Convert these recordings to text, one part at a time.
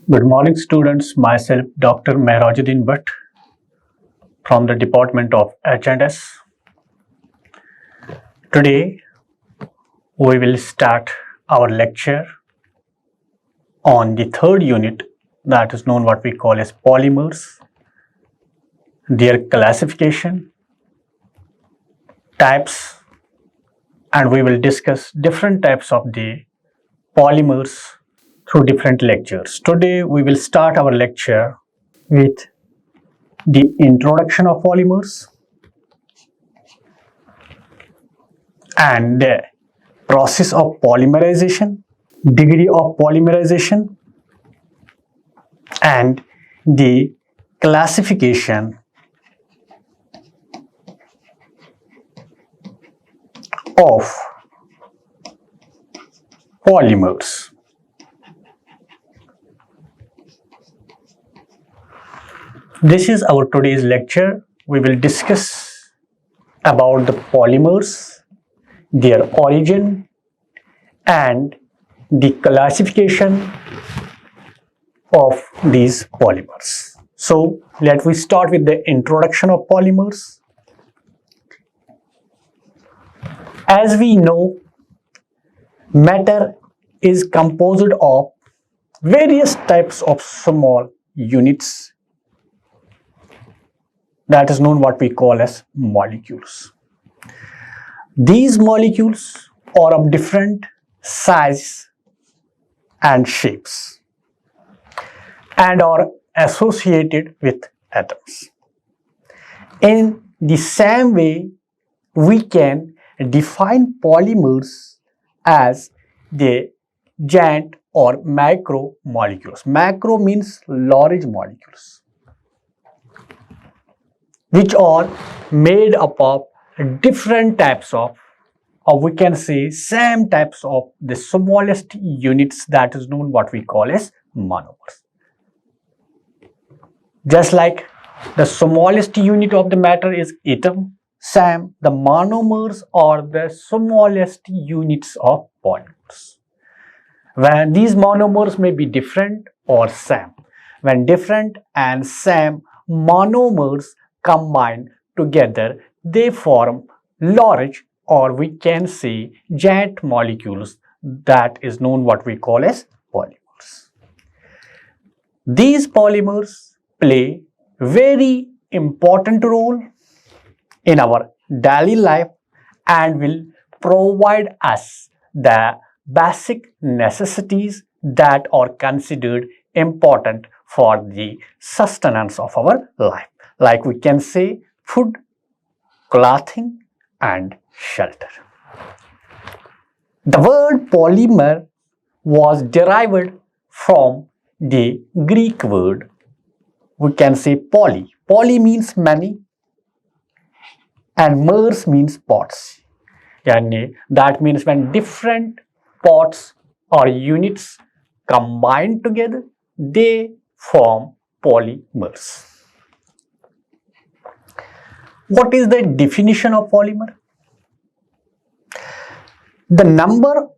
Good morning, students. Myself, Dr. Bhat from the Department of H&S. Today, we will start our lecture on the third unit, that is known what we call as polymers, their classification, types, and we will discuss different types of the polymers through different lectures. Today, we will start our lecture with the introduction of polymers and the process of polymerization, degree of polymerization, and the classification of polymers. This is our today's lecture. We will discuss about the polymers, their origin, and the classification of these polymers. So let we start with the introduction of polymers. As we know, matter is composed of various types of small units that is known what we call as molecules. These molecules are of different size and shapes and are associated with atoms. In the same way, we can define polymers as the giant or macromolecules. Macro means large molecules, which are made up of different types of, or we can say same types of the smallest units that is known what we call as monomers. Just like the smallest unit of the matter is atom, same the monomers are the smallest units of polymers. When these monomers may be different or same, when different and same monomers combine together, they form large, or we can say giant molecules that is known what we call as polymers. These polymers play very important role in our daily life and will provide us the basic necessities that are considered important for the sustenance of our life. Like we can say food, clothing, and shelter. The word polymer was derived from the Greek word, we can say poly. Poly means many and mers means pots. That means when different pots or units combine together, they form polymers. What is the definition of polymer? The number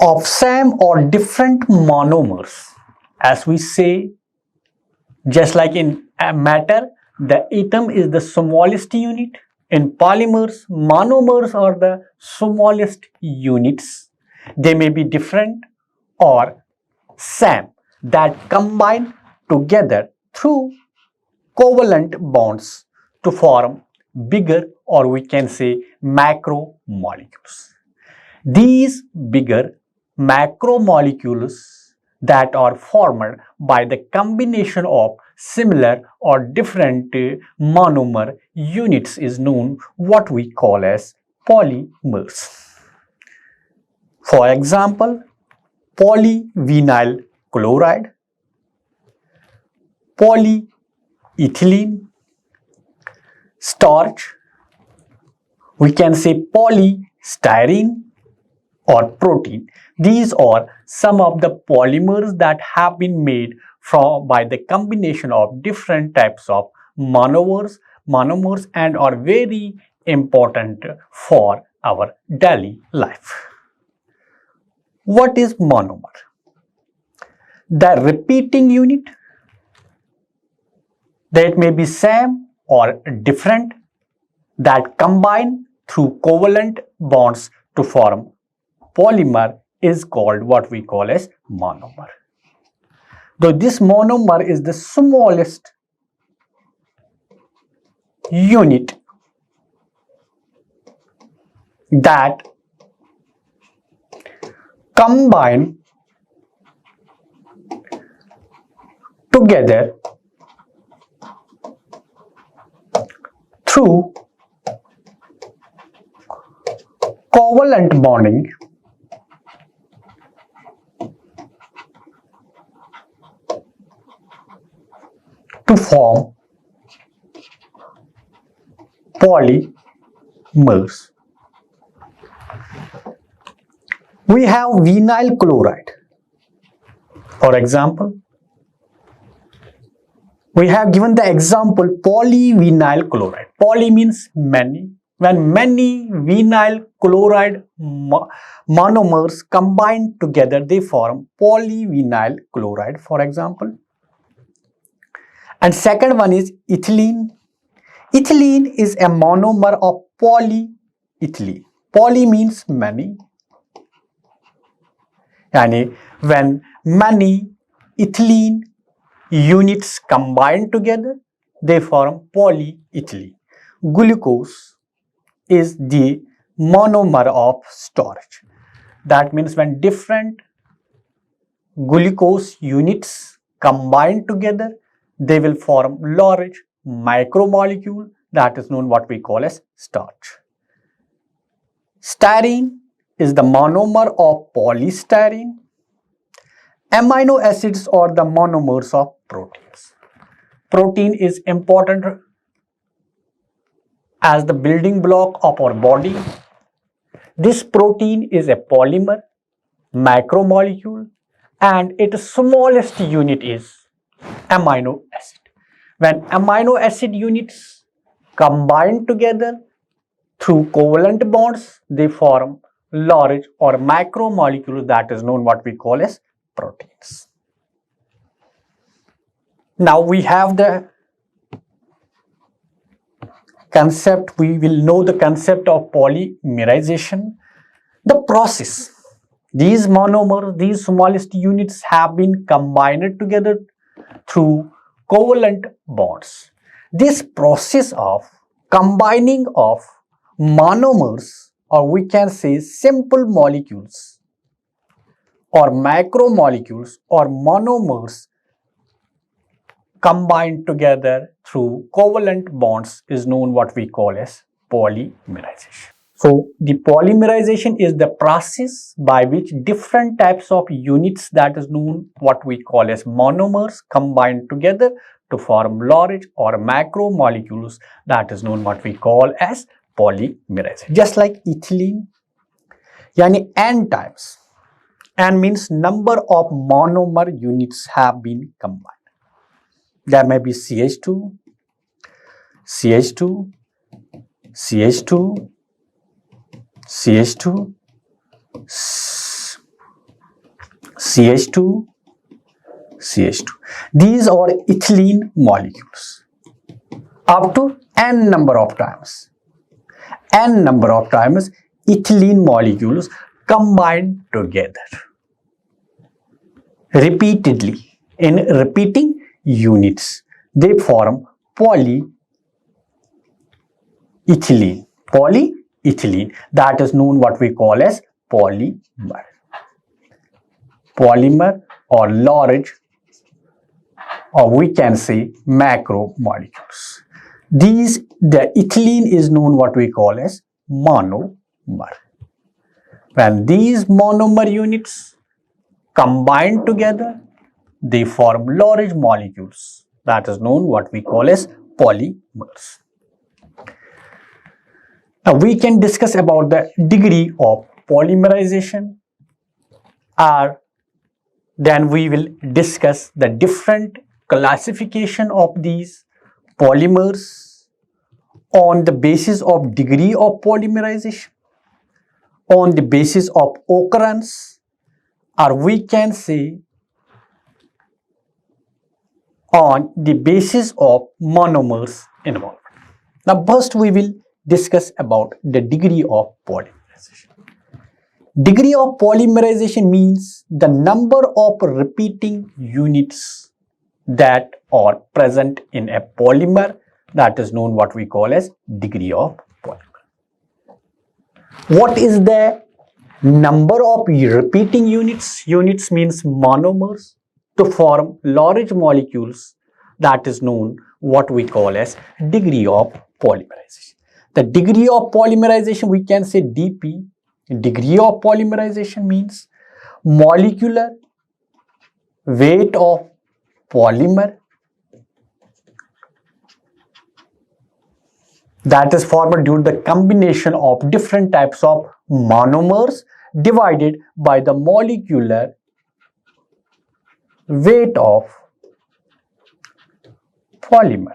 of same or different monomers, as we say, just like in matter, the atom is the smallest unit. In polymers, monomers are the smallest units. They may be different or same that combine together through covalent bonds to form bigger, or we can say macromolecules. These bigger macromolecules that are formed by the combination of similar or different monomer units is known what we call as polymers. For example, polyvinyl chloride, polyethylene, starch, we can say polystyrene or protein. These are some of the polymers that have been made by the combination of different types of monomers and are very important for our daily life. What is monomer? The repeating unit, that may be same or different, that combine through covalent bonds to form polymer is called what we call as monomer. Though this monomer is the smallest unit that combine together through covalent bonding to form polymers. We have vinyl chloride. For example, we have given the example polyvinyl chloride. Poly means many. When many vinyl chloride monomers combine together, they form polyvinyl chloride, for example. And second one is ethylene. Ethylene is a monomer of polyethylene. Poly means many. Yani when many ethylene units combine together, they form polyethylene. Glucose is the monomer of starch. That means when different glucose units combine together, they will form large micromolecule that is known what we call as starch. Styrene is the monomer of polystyrene. Amino acids are the monomers of proteins. Protein is important as the building block of our body. This protein is a polymer, macromolecule, and its smallest unit is amino acid. When amino acid units combine together through covalent bonds, they form large or macromolecule that is known what we call as proteins. Now we have the concept, we will know the concept of polymerization. The process, these monomers, these smallest units have been combined together through covalent bonds. This process of combining of monomers, or we can say simple molecules or macromolecules or monomers combined together through covalent bonds is known what we call as polymerization. So the polymerization is the process by which different types of units that is known what we call as monomers combine together to form large or macromolecules that is known what we call as polymerization. Just like ethylene, yani N times. N means number of monomer units have been combined. There may be CH2, CH2, CH2, CH2, CH2, CH2. These are ethylene molecules up to N number of times. N number of times ethylene molecules combined together repeatedly in repeating units. They form polyethylene. Polyethylene, that is known what we call as polymer. Polymer or large, or we can say macromolecules. The ethylene is known what we call as monomer. When these monomer units combine together, they form large molecules that is known what we call as polymers. Now we can discuss about the degree of polymerization, or then we will discuss the different classification of these polymers on the basis of degree of polymerization, on the basis of occurrence, or we can say on the basis of monomers involved. Now first we will discuss about the degree of polymerization. Degree of polymerization means the number of repeating units that are present in a polymer, that is known what we call as degree of polymer. What is the number of repeating units? Units means monomers to form large molecules, that is known what we call as degree of polymerization. The degree of polymerization we can say dP. Degree of polymerization means molecular weight of polymer that is formed due to the combination of different types of monomers divided by the molecular weight of polymer.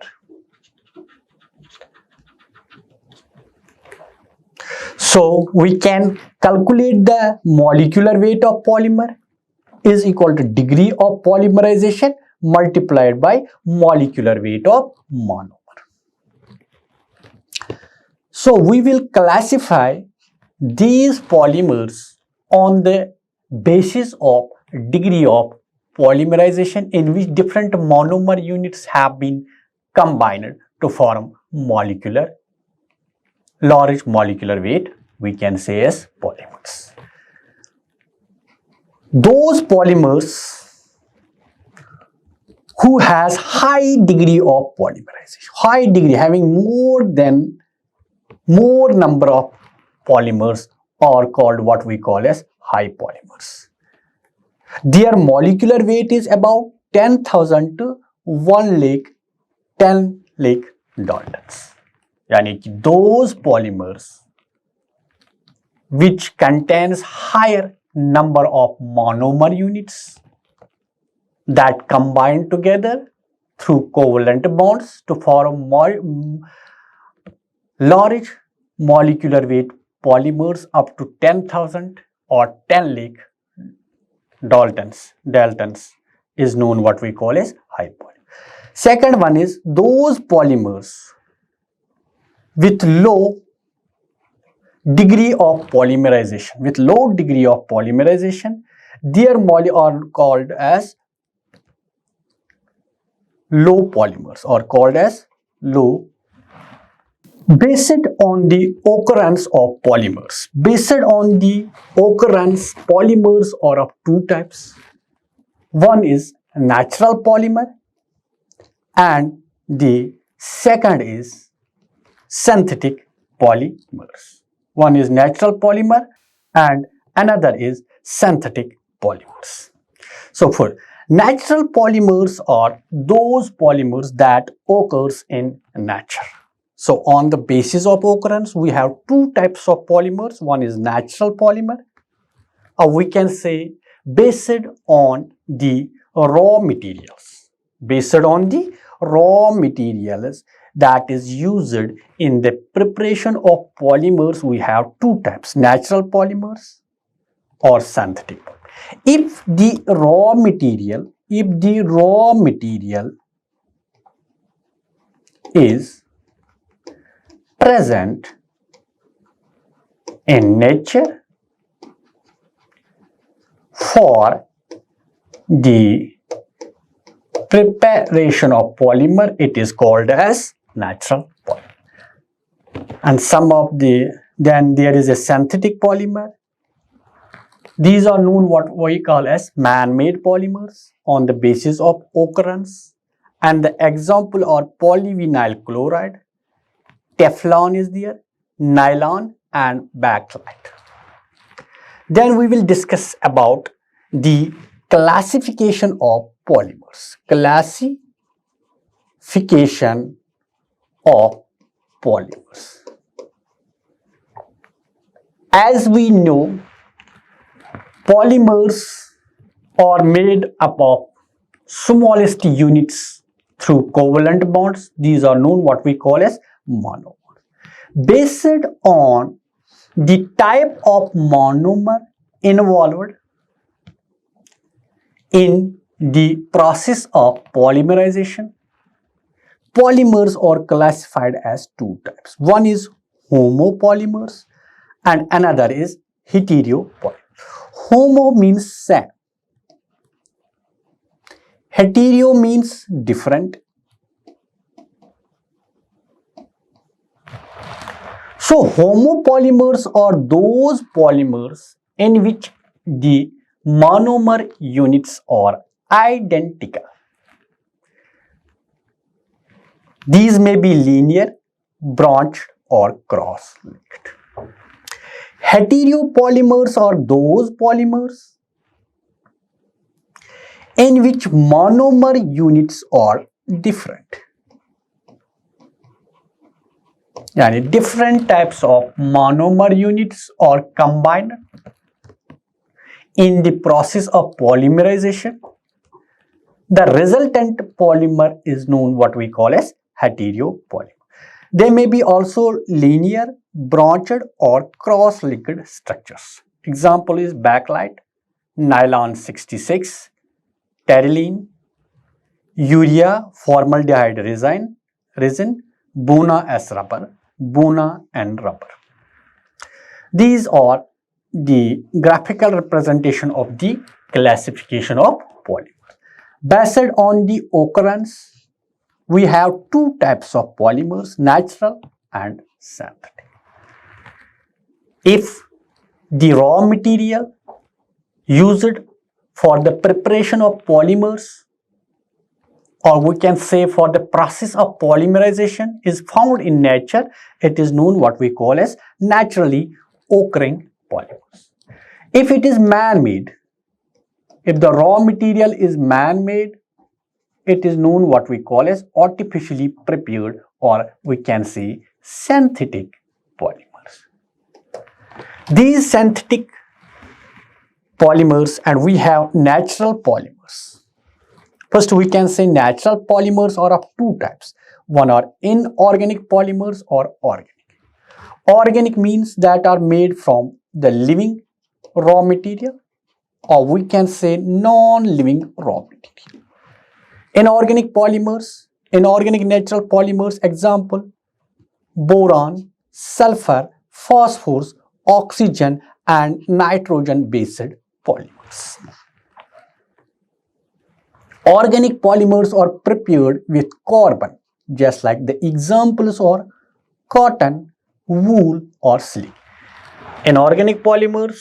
So we can calculate the molecular weight of polymer is equal to degree of polymerization multiplied by molecular weight of monomer. So we will classify these polymers on the basis of degree of polymerization, in which different monomer units have been combined to form large molecular weight, we can say as polymers. Those polymers who has high degree of polymerization, high degree having more number of polymers are called what we call as high polymers. Their molecular weight is about 10,000 to 10 lakh Daltons. Yani those polymers which contains higher number of monomer units that combine together through covalent bonds to form large molecular weight polymers up to 10,000 or 10 lakh Daltons is known what we call as high polymer. Second one is those polymers with low degree of polymerization. With low degree of polymerization, their are called as low polymers or called as low. Based on the occurrence of polymers. Based on the occurrence, polymers are of two types. One is natural polymer and the second is synthetic polymers. One is natural polymer and another is synthetic polymers. So for natural polymers are those polymers that occurs in nature. So on the basis of occurrence, we have two types of polymers. One is natural polymer, or we can say based on the raw materials. Based on the raw materials that is used in the preparation of polymers, we have two types, natural polymers or synthetic. If the raw material is present in nature for the preparation of polymer, it is called as natural polymer. And then there is a synthetic polymer. These are known what we call as man-made polymers on the basis of occurrence, and the example are polyvinyl chloride, Teflon is there, nylon and bakelite. Then we will discuss about the classification of polymers. Classification of polymers. As we know, polymers are made up of smallest units through covalent bonds. These are known what we call as monomers. Based on the type of monomer involved in the process of polymerization. Polymers are classified as two types. One is homopolymers and another is heteropolymers. Homo means same. Hetero means different. So homopolymers are those polymers in which the monomer units are identical. These may be linear, branched or cross-linked. Heteropolymers are those polymers in which monomer units are different. Yani different types of monomer units are combined in the process of polymerization. The resultant polymer is known what we call as heteropolymer. They may be also linear, branched or cross-linked structures. Example is bakelite, nylon 66, terylene, urea formaldehyde resin, Buna S rubber, Buna N rubber. These are the graphical representation of the classification of polymers. Based on the occurrence, we have two types of polymers, natural and synthetic. If the raw material used for the preparation of polymers, or we can say for the process of polymerization, is found in nature, it is known what we call as naturally occurring polymers. If it is man-made, if the raw material is man-made, it is known what we call as artificially prepared, or we can say synthetic polymers. These synthetic polymers, and we have natural polymers. First, we can say natural polymers are of two types. One are inorganic polymers or organic. Organic means that are made from the living raw material, or we can say non-living raw material. Inorganic polymers, inorganic natural polymers, example, boron, sulfur, phosphorus, oxygen and nitrogen based polymers. Organic polymers are prepared with carbon, just like the examples are cotton, wool or silk. Inorganic polymers,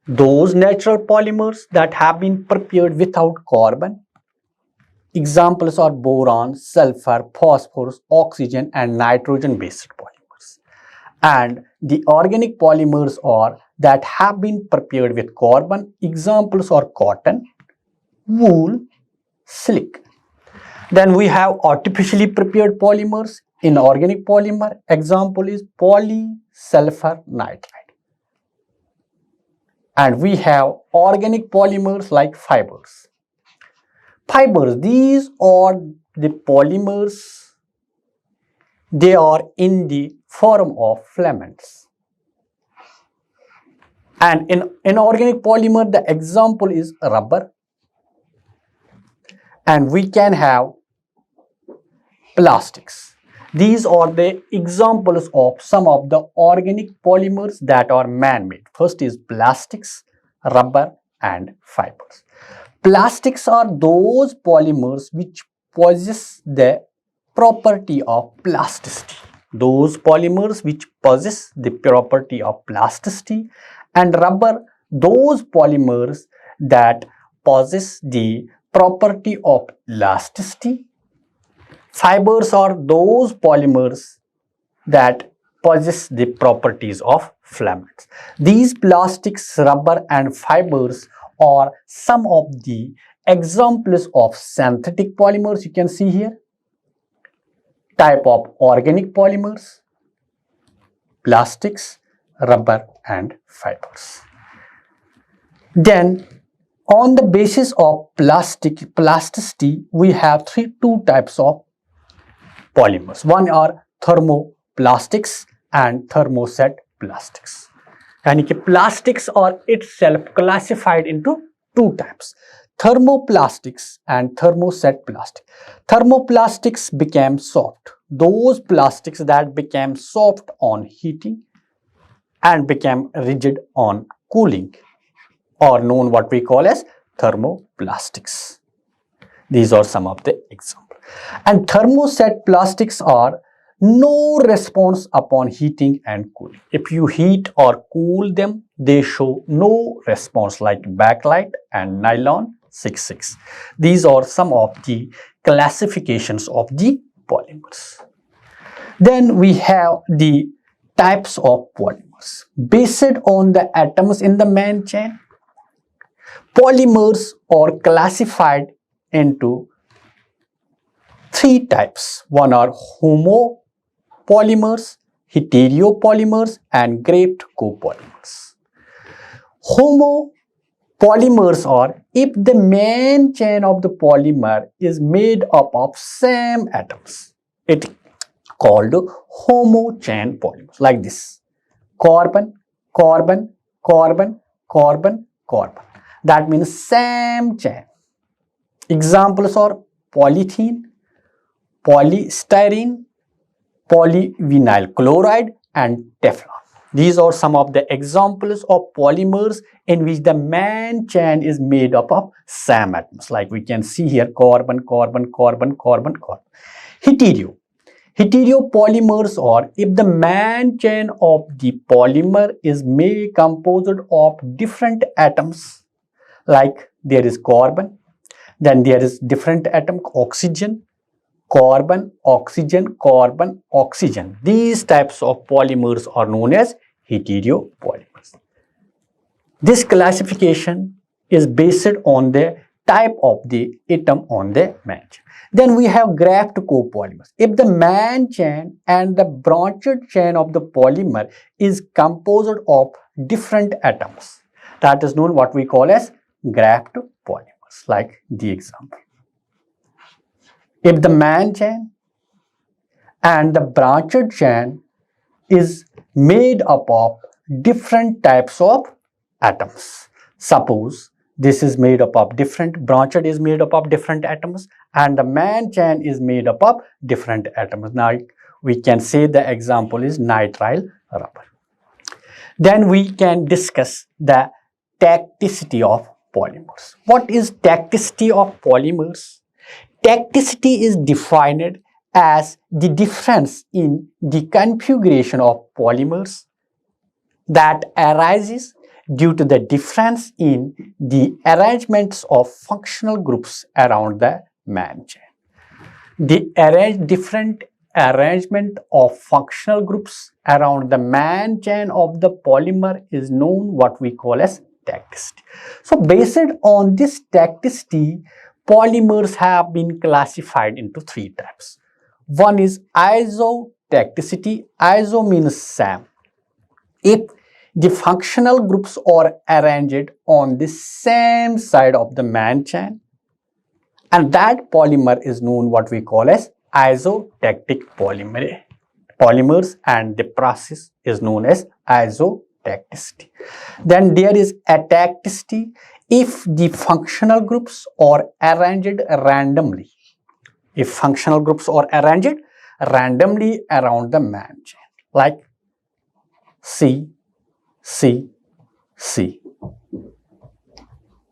those natural polymers that have been prepared without carbon. Examples are boron, sulfur, phosphorus, oxygen and nitrogen based polymers. And the organic polymers are that have been prepared with carbon. Examples are cotton, wool, silk. Then we have artificially prepared polymers. Inorganic polymer, example is polysulfur nitride. And we have organic polymers like fibers. Fibers, these are the polymers, they are in the form of filaments. And in inorganic polymer, the example is rubber. And we can have plastics. These are the examples of some of the organic polymers that are man-made. First is plastics, rubber and fibers. Plastics are those polymers which possess the property of plasticity. Those polymers which possess the property of plasticity. And rubber, those polymers that possess the property of elasticity. Fibers are those polymers that possess the properties of filaments. These plastics, rubber and fibers are some of the examples of synthetic polymers. You can see here type of organic polymers, plastics, rubber and fibers. Then on the basis of plasticity, we have two types of polymers. One are thermoplastics and thermoset plastics. And plastics are itself classified into two types. thermoplastics and thermoset plastic. Thermoplastics became soft. Those plastics that became soft on heating and became rigid on cooling are known what we call as thermoplastics. These are some of the examples. And thermoset plastics are no response upon heating and cooling. If you heat or cool them, they show no response, like bakelite and nylon 66. These are some of the classifications of the polymers. Then we have the types of polymers. Based on the atoms in the main chain, polymers are classified into three types. One are homopolymers, heteropolymers, and grouped copolymers. Homopolymers are if the main chain of the polymer is made up of same atoms. It is called homo chain polymers, like this: carbon, carbon, carbon, carbon, carbon. That means same chain. Examples are polythene, polystyrene, polyvinyl chloride, and Teflon. These are some of the examples of polymers in which the main chain is made up of same atoms. Like we can see here: carbon, carbon, carbon, carbon, carbon. Heteropolymers are if the main chain of the polymer is composed of different atoms. Like there is carbon, then there is different atom oxygen, carbon, oxygen, carbon, oxygen. These types of polymers are known as heteropolymers. This classification is based on the type of the atom on the main chain. Then we have graphed copolymers. If the main chain and the branched chain of the polymer is composed of different atoms, that is known what we call as graphed polymers, like the example. If the main chain and the branched chain is made up of different types of atoms, suppose this is made up of branched is made up of different atoms and the main chain is made up of different atoms. Now we can say the example is nitrile rubber. Then we can discuss the tacticity of polymers. What is tacticity of polymers? Tacticity is defined as the difference in the configuration of polymers that arises due to the difference in the arrangements of functional groups around the main chain. The different arrangement of functional groups around the main chain of the polymer is known what we call as tacticity. So based on this tacticity, polymers have been classified into three types. One is isotacticity. Iso means same. If the functional groups are arranged on the same side of the main chain, and that polymer is known what we call as isotactic polymers, and the process is known as isotacticity. Then there is atacticity. If the functional groups are arranged randomly, if functional groups are arranged randomly around the main chain, like C, C, C.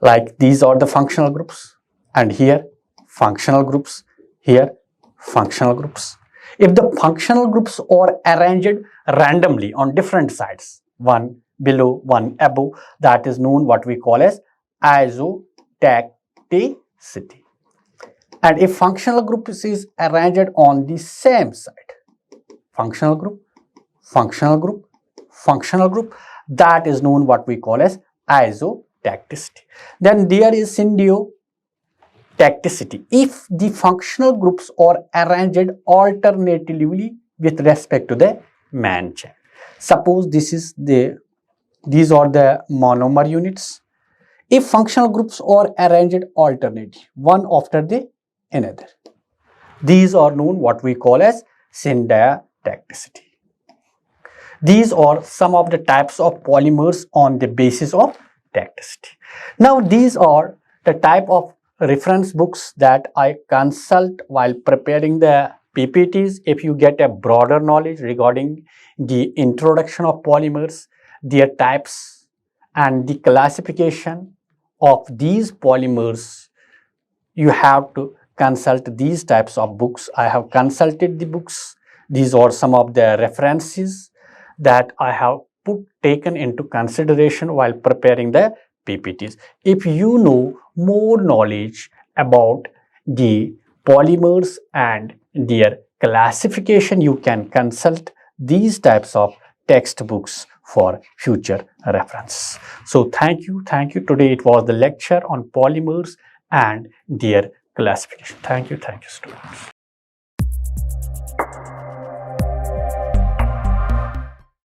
Like these are the functional groups, and here functional groups, here functional groups. If the functional groups are arranged randomly on different sides, one below, one above, that is known what we call as isotacticity. And if functional group is arranged on the same side, functional group, functional group, functional group, that is known what we call as isotacticity. Then there is symbioticity. If the functional groups are arranged alternatively with respect to the main chain. Suppose these are the monomer units. If functional groups are arranged alternately, one after the another, these are known what we call as symbioticity. These are some of the types of polymers on the basis of tacticity. Now these are The type of reference books that I consult while preparing the PPTs, if you get a broader knowledge regarding the introduction of polymers, their types and the classification of these polymers, you have to consult these types of books. I have consulted the books. These are some of the references that I have taken into consideration while preparing the PPTs. If you know more knowledge about the polymers and their classification, you can consult these types of textbooks for future reference. So thank you. Today it was the lecture on polymers and their classification. Thank you, students.